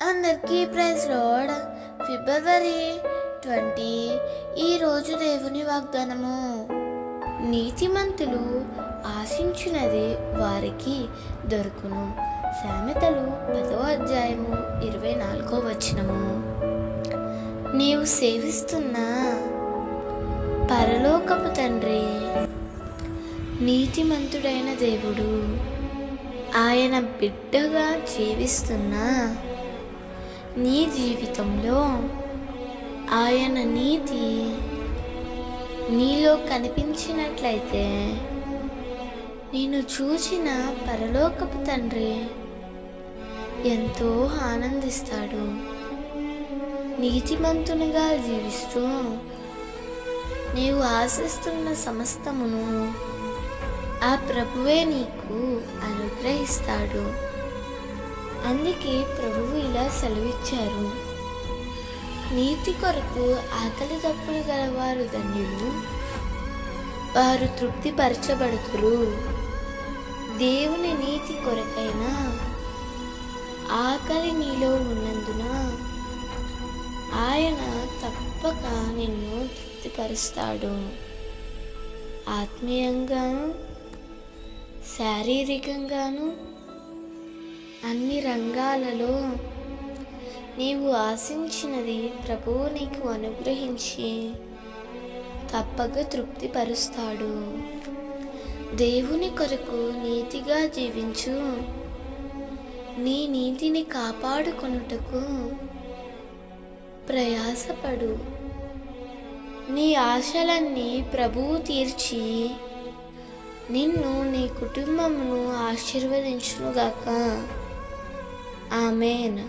అందరికీ praise lord. ఫిబ్రవరి 20 ఈరోజు దేవుని వాగ్దానము. నీతిమంతులు ఆశించినది వారికి దొరుకును. సామెతలు 10వ అధ్యాయము 24వ వచనము. నీవు సేవిస్తున్న పరలోకపు తండ్రి నీతిమంతుడైన దేవుడు. ఆయన బిడ్డగా జీవిస్తున్న నీ జీవితంలో ఆయన నీతి నీలో కనిపించినట్లయితే నిన్ను చూసిన పరలోకపు తండ్రి ఎంతో ఆనందిస్తాడు. నీతిమంతునిగా జీవిస్తూ నీవు ఆశిస్తున్న సమస్తమును ఆ ప్రభువే నీకు అనుగ్రహిస్తాడు. అందుకే ప్రభువు ఇలా సెలవిచ్చారు, నీతి కొరకు ఆకలి దప్పులు గలవారు ధన్యులు, వారు తృప్తిపరచబడుతురు. దేవుని నీతి కొరకైన ఆకలి నీలో ఉన్నందున ఆయన తప్పక నిన్ను తృప్తిపరుస్తాడు. ఆత్మీయంగాను శారీరకంగాను అన్ని రంగాలలో నీవు ఆశించినది ప్రభువు నీకు అనుగ్రహించి తప్పక తృప్తిపరుస్తాడు. దేవుని కొరకు నీతిగా జీవించు. నీ నీతిని కాపాడుకొనుటకు ప్రయాసపడు. నీ ఆశలన్నీ ప్రభువు తీర్చి నిన్ను నీ కుటుంబమును ఆశీర్వదించునుగాక. ఆమేన్.